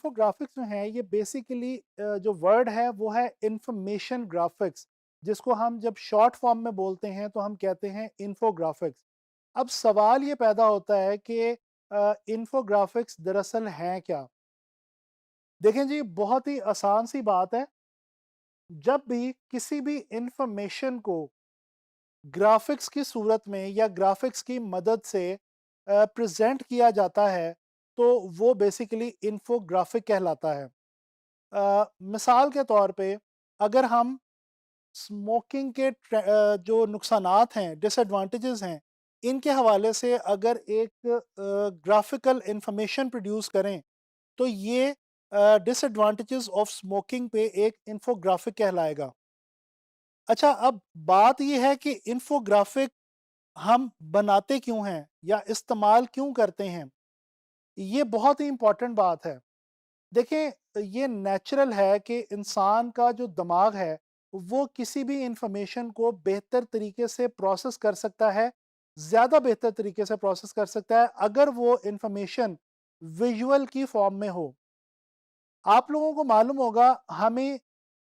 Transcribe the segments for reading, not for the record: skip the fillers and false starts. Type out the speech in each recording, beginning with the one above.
Infographics जो हैं ये बेसिकली जो वर्ड है वो है इंफॉर्मेशन ग्राफिक्स, जिसको हम जब शॉर्ट फॉर्म में बोलते हैं तो हम कहते हैं इन्फोग्राफिक्स। अब सवाल ये पैदा होता है कि इन्फोग्राफिक्स दरअसल हैं क्या? देखें जी, बहुत ही आसान सी बात है। जब भी किसी भी इंफॉर्मेशन को ग्राफिक्स की सूरत में या ग्राफिक्स की मदद से प्रेजेंट किया जाता है तो वो बेसिकली इन्फोग्राफिक कहलाता है। मिसाल के तौर पे अगर हम स्मोकिंग के जो नुकसानात हैं, डिसएडवांटेजेस हैं, इनके हवाले से अगर एक ग्राफिकल इंफॉर्मेशन प्रोड्यूस करें तो ये डिसएडवांटेजेस ऑफ स्मोकिंग पे एक इन्फोग्राफिक कहलाएगा। अच्छा, अब बात ये है कि इन्फोग्राफिक हम बनाते क्यों हैं या इस्तेमाल क्यों करते हैं? ये बहुत ही इम्पोर्टेंट बात है। देखें, ये नेचुरल है कि इंसान का जो दिमाग है, वो किसी भी इंफॉर्मेशन को बेहतर तरीके से प्रोसेस कर सकता है, ज़्यादा बेहतर तरीके से प्रोसेस कर सकता है, अगर वो इंफॉर्मेशन विजुअल की फॉर्म में हो। आप लोगों को मालूम होगा, हमें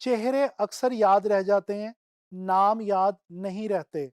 चेहरे अक्सर याद रह जाते हैं, नाम याद नहीं रहते।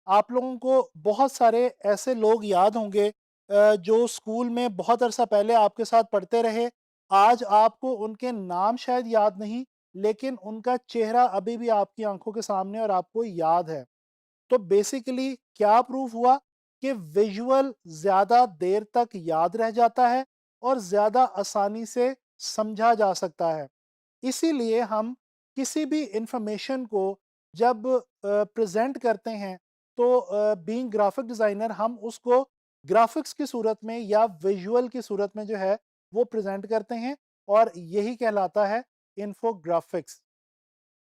आप लोगों को बहुत सारे ऐसे लोग याद होंगे जो स्कूल में बहुत अरसा पहले आपके साथ पढ़ते रहे। आज आपको उनके नाम शायद याद नहीं, लेकिन उनका चेहरा अभी भी आपकी आंखों के सामने और आपको याद है। तो बेसिकली क्या प्रूफ हुआ कि विजुअल ज़्यादा देर तक याद रह जाता है और ज़्यादा आसानी से समझा जा सकता है। इसीलिए हम किसी भी इंफॉर्मेशन को जब प्रेजेंट करते हैं तो बीइंग ग्राफिक डिज़ाइनर हम उसको ग्राफिक्स की सूरत में या विजुअल की सूरत में जो है वो प्रेजेंट करते हैं और यही कहलाता है इन्फोग्राफिक्स।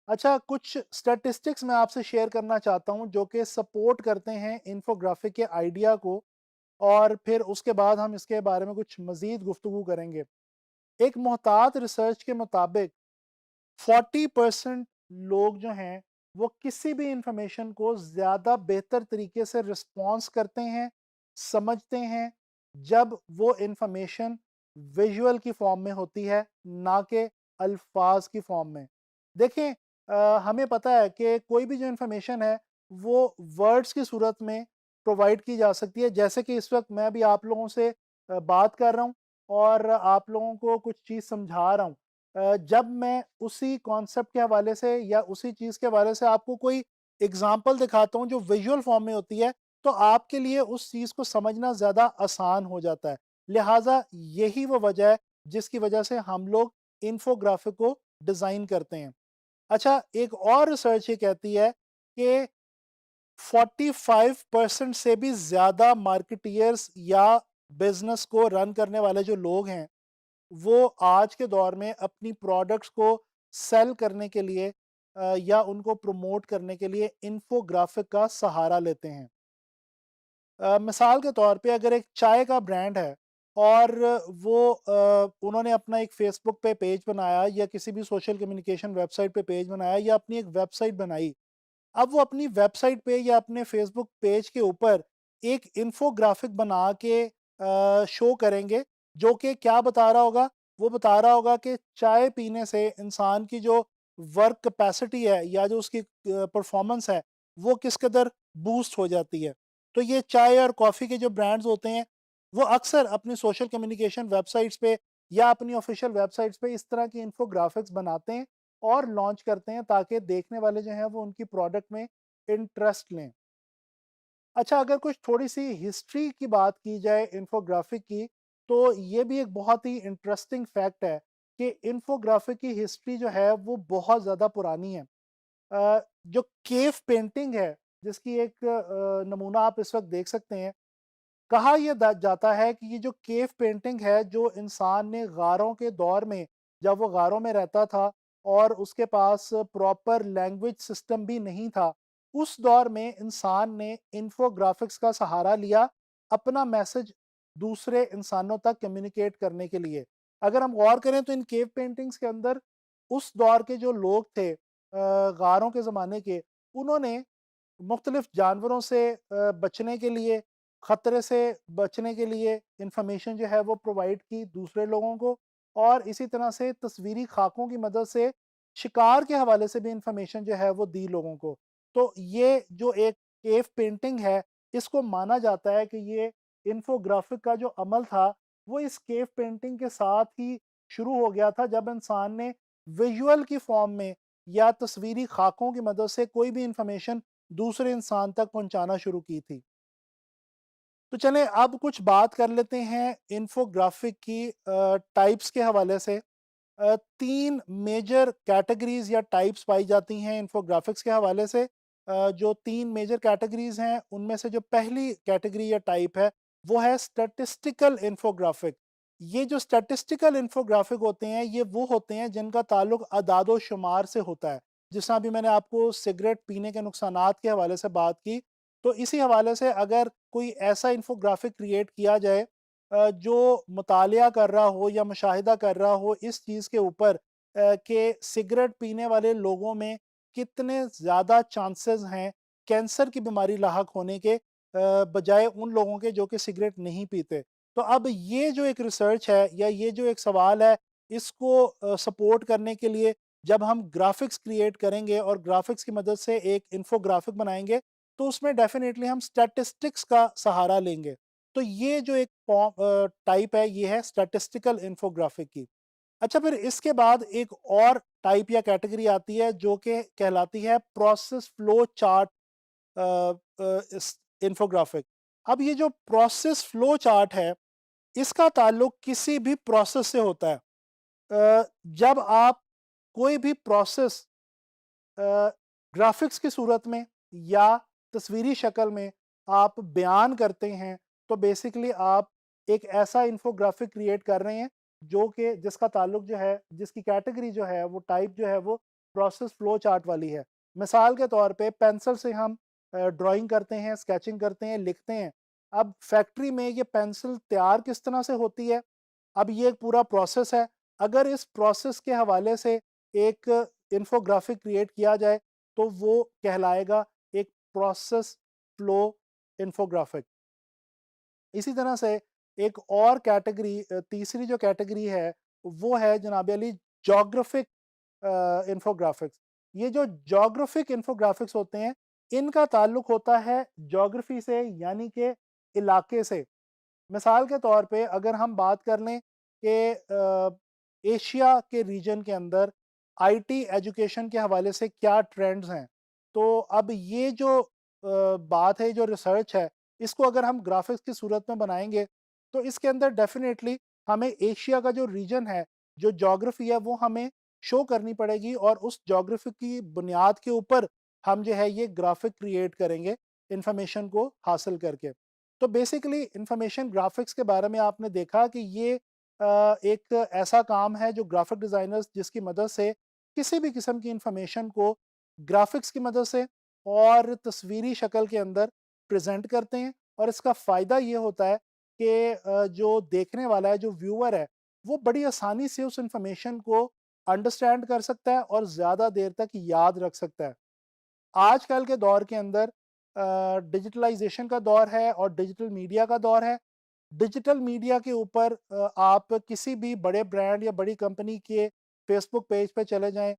अच्छा, कुछ स्टैटिस्टिक्स मैं आपसे शेयर करना चाहता हूँ जो कि सपोर्ट करते हैं इन्फोग्राफिक के आइडिया को, और फिर उसके बाद हम इसके बारे में कुछ मज़ीद गुफ्तगू करेंगे। एक मोहतात रिसर्च के मुताबिक 40% लोग जो हैं वो किसी भी इंफॉर्मेशन को ज़्यादा बेहतर तरीके से रिस्पॉन्स करते हैं, समझते हैं, जब वो इंफॉर्मेशन विजुअल की फॉर्म में होती है, ना कि अल्फाज की फॉर्म में। देखें, हमें पता है कि कोई भी जो इंफॉर्मेशन है वो वर्ड्स की सूरत में प्रोवाइड की जा सकती है, जैसे कि इस वक्त मैं भी आप लोगों से बात कर रहा हूँ और आप लोगों को कुछ चीज़ समझा रहा हूँ। जब मैं उसी कॉन्सेप्ट के हवाले से या उसी चीज़ के हवाले से आपको कोई एग्जांपल दिखाता हूँ जो विजुअल फॉर्म में होती है, तो आपके लिए उस चीज़ को समझना ज़्यादा आसान हो जाता है। लिहाजा यही वो वजह है जिसकी वजह से हम लोग इन्फोग्राफिक को डिज़ाइन करते हैं। अच्छा, एक और रिसर्च ये कहती है कि 45% से भी ज़्यादा मार्केटियर्स या बिज़नेस को रन करने वाले जो लोग हैं, वो आज के दौर में अपनी प्रोडक्ट्स को सेल करने के लिए या उनको प्रमोट करने के लिए इन्फोग्राफिक का सहारा लेते हैं। मिसाल के तौर पे अगर एक चाय का ब्रांड है और वो उन्होंने अपना एक फेसबुक पे पेज बनाया या किसी भी सोशल कम्युनिकेशन वेबसाइट पे पेज बनाया या अपनी एक वेबसाइट बनाई। अब वो अपनी वेबसाइट पे या अपने फेसबुक पेज के ऊपर एक इन्फोग्राफिक बना के शो करेंगे, जो कि क्या बता रहा होगा? वो बता रहा होगा कि चाय पीने से इंसान की जो वर्क कैपेसिटी है या जो उसकी परफॉर्मेंस है, वो किस कदर बूस्ट हो जाती है। तो ये चाय और कॉफ़ी के जो ब्रांड्स होते हैं, वो अक्सर अपनी सोशल कम्युनिकेशन वेबसाइट्स पे या अपनी ऑफिशियल वेबसाइट्स पे इस तरह की इन्फोग्राफिक्स बनाते हैं और लॉन्च करते हैं, ताकि देखने वाले जो हैं वो उनकी प्रोडक्ट में इंटरेस्ट लें। अच्छा, अगर कुछ थोड़ी-सी हिस्ट्री की बात की जाए इन्फोग्राफिक की, तो ये भी एक बहुत ही इंटरेस्टिंग फैक्ट है कि इन्फोग्राफिक की हिस्ट्री जो है वो बहुत ज़्यादा पुरानी है। जो केव पेंटिंग है, जिसकी एक नमूना आप इस वक़्त देख सकते हैं। कहा यह जाता है कि ये जो केव पेंटिंग है, जो इंसान ने गारों के दौर में, जब वो गारों में रहता था और उसके पास प्रॉपर लैंग्वेज सिस्टम भी नहीं था, उस दौर में इंसान ने इन्फोग्राफिक्स का सहारा लिया अपना मैसेज दूसरे इंसानों तक कम्युनिकेट करने के लिए। अगर हम गौर करें तो इन केव पेंटिंग्स के अंदर उस दौर के जो लोग थे, गारों के ज़माने के, उन्होंने मुख्तलिफ जानवरों से बचने के लिए, ख़तरे से बचने के लिए इंफॉर्मेशन जो है वो प्रोवाइड की दूसरे लोगों को। और इसी तरह से तस्वीरी खाकों की मदद से शिकार के हवाले से भी इंफॉर्मेशन जो है वो दी लोगों को। तो ये जो एक केव पेंटिंग है, इसको माना जाता है कि ये इन्फोग्राफिक का जो अमल था, वो इस केव पेंटिंग के साथ ही शुरू हो गया था, जब इंसान ने विजुअल की फॉर्म में या तस्वीरी खाकों की मदद से कोई भी इंफॉर्मेशन दूसरे इंसान तक पहुंचाना शुरू की थी। तो चलें अब कुछ बात कर लेते हैं इन्फोग्राफिक की टाइप्स के हवाले से। 3 मेजर कैटेगरीज़ या टाइप्स पाई जाती हैं इन्फोग्राफिक्स के हवाले से। जो 3 मेजर कैटेगरीज़ हैं, उनमें से जो पहली कैटेगरी या टाइप है, वो है स्टैटिस्टिकल इन्फोग्राफिक। ये जो स्टैटिस्टिकल इन्फोग्राफिक होते हैं, ये वो होते हैं जिनका ताल्लुक अदाद-ओ-शुमार से होता है। जिस तरह अभी मैंने आपको सिगरेट पीने के नुकसानात के हवाले से बात की, तो इसी हवाले से अगर कोई ऐसा इन्फोग्राफिक क्रिएट किया जाए जो मुतालिया कर रहा हो या मुशाहिदा कर रहा हो इस चीज़ के ऊपर कि सिगरेट पीने वाले लोगों में कितने ज़्यादा चांसेस हैं कैंसर की बीमारी लाहक होने के बजाय उन लोगों के जो कि सिगरेट नहीं पीते। तो अब ये जो एक रिसर्च है या ये जो एक सवाल है, इसको सपोर्ट करने के लिए जब हम ग्राफ़िक्स क्रिएट करेंगे और ग्राफ़िक्स की मदद से एक इन्फोग्राफ़िक बनाएँगे, तो उसमें डेफ़िनेटली हम स्टैटिस्टिक्स का सहारा लेंगे। तो ये जो एक टाइप है, ये है स्टैटिस्टिकल इन्फोग्राफिक की। अच्छा, फिर इसके बाद एक और टाइप या कैटेगरी आती है जो कि कहलाती है प्रोसेस फ्लो चार्ट इस इन्फोग्राफिक। अब ये जो प्रोसेस फ्लो चार्ट है, इसका ताल्लुक किसी भी प्रोसेस से होता है। जब आप कोई भी प्रोसेस ग्राफ़िक्स की सूरत में या तस्वीरी शक्ल में आप बयान करते हैं, तो बेसिकली आप एक ऐसा इन्फोग्राफ़िक क्रिएट कर रहे हैं, जो कि जिसका ताल्लुक जो है, जिसकी कैटेगरी जो है, वो टाइप जो है, वो प्रोसेस फ्लो चार्ट वाली है। मिसाल के तौर पे पेंसिल से हम ड्राइंग करते हैं, स्केचिंग करते हैं, लिखते हैं। अब फैक्ट्री में ये पेंसिल तैयार किस तरह से होती है? अब ये एक पूरा प्रोसेस है। अगर इस प्रोसेस के हवाले से एक इन्फोग्राफिक क्रिएट किया जाए, तो वो कहलाएगा एक प्रोसेस फ्लो इन्फोग्राफिक। इसी तरह से एक और कैटेगरी तीसरी जो कैटेगरी है, वो है जनाब अली ज्योग्राफिक इन्फोग्राफिक्स। ये जो ज्योग्राफिक इन्फोग्राफिक्स होते हैं, इनका ताल्लुक होता है ज्योग्राफी से, यानी कि इलाके से। मिसाल के तौर पे अगर हम बात कर लें कि एशिया के रीजन के अंदर आईटी एजुकेशन के हवाले से क्या ट्रेंड्स हैं, तो अब ये जो बात है, जो रिसर्च है, इसको अगर हम ग्राफिक्स की सूरत में बनाएंगे, तो इसके अंदर डेफिनेटली हमें एशिया का जो रीजन है, जो ज्योग्राफी है, वो हमें शो करनी पड़ेगी और उस ज्योग्राफी की बुनियाद के ऊपर हम जो है ये ग्राफिक क्रिएट करेंगे इंफॉर्मेशन को हासिल करके। तो बेसिकली इंफॉर्मेशन ग्राफिक्स के बारे में आपने देखा कि ये एक ऐसा काम है जो ग्राफिक डिज़ाइनर्स जिसकी मदद से किसी भी किस्म की इंफॉर्मेशन को ग्राफिक्स की मदद से और तस्वीरी शक्ल के अंदर प्रेजेंट करते हैं, और इसका फ़ायदा ये होता है कि जो देखने वाला है, जो व्यूअर है, वो बड़ी आसानी से उस इंफॉर्मेशन को अंडरस्टैंड कर सकता है और ज़्यादा देर तक याद रख सकता है। आजकल के दौर के अंदर डिजिटलाइजेशन का दौर है और डिजिटल मीडिया का दौर है। डिजिटल मीडिया के ऊपर आप किसी भी बड़े ब्रांड या बड़ी कंपनी के फेसबुक पेज पे चले जाएँ,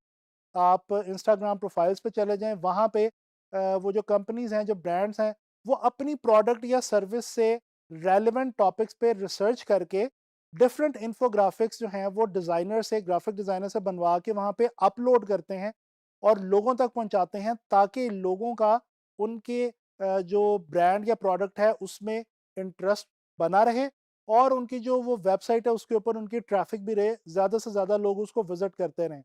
आप इंस्टाग्राम प्रोफाइल्स पे चले जाएँ, वहाँ पे वो जो कंपनीज़ हैं, जो ब्रांड्स हैं, वो अपनी प्रोडक्ट या सर्विस से रेलेवेंट टॉपिक्स पे रिसर्च करके डिफरेंट इन्फोग्राफिक्स जो हैं, वो डिज़ाइनर से, ग्राफिक डिज़ाइनर से बनवा के वहाँ पे अपलोड करते हैं और लोगों तक पहुँचाते हैं, ताकि लोगों का उनके जो ब्रांड या प्रोडक्ट है, उसमें इंटरेस्ट बना रहे और उनकी जो वो वेबसाइट है, उसके ऊपर उनकी ट्रैफ़िक भी रहे, ज़्यादा से ज़्यादा लोग उसको विज़िट करते रहें।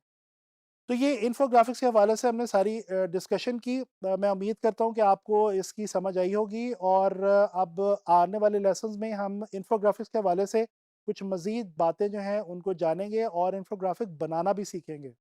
तो ये इन्फोग्राफिक्स के हवाले से हमने सारी डिस्कशन की। मैं उम्मीद करता हूँ कि आपको इसकी समझ आई होगी और अब आने वाले लेसन्स में हम इन्फोग्राफिक्स के हवाले से कुछ मज़ीद बातें जो हैं उनको जानेंगे और इन्फोग्राफिक बनाना भी सीखेंगे।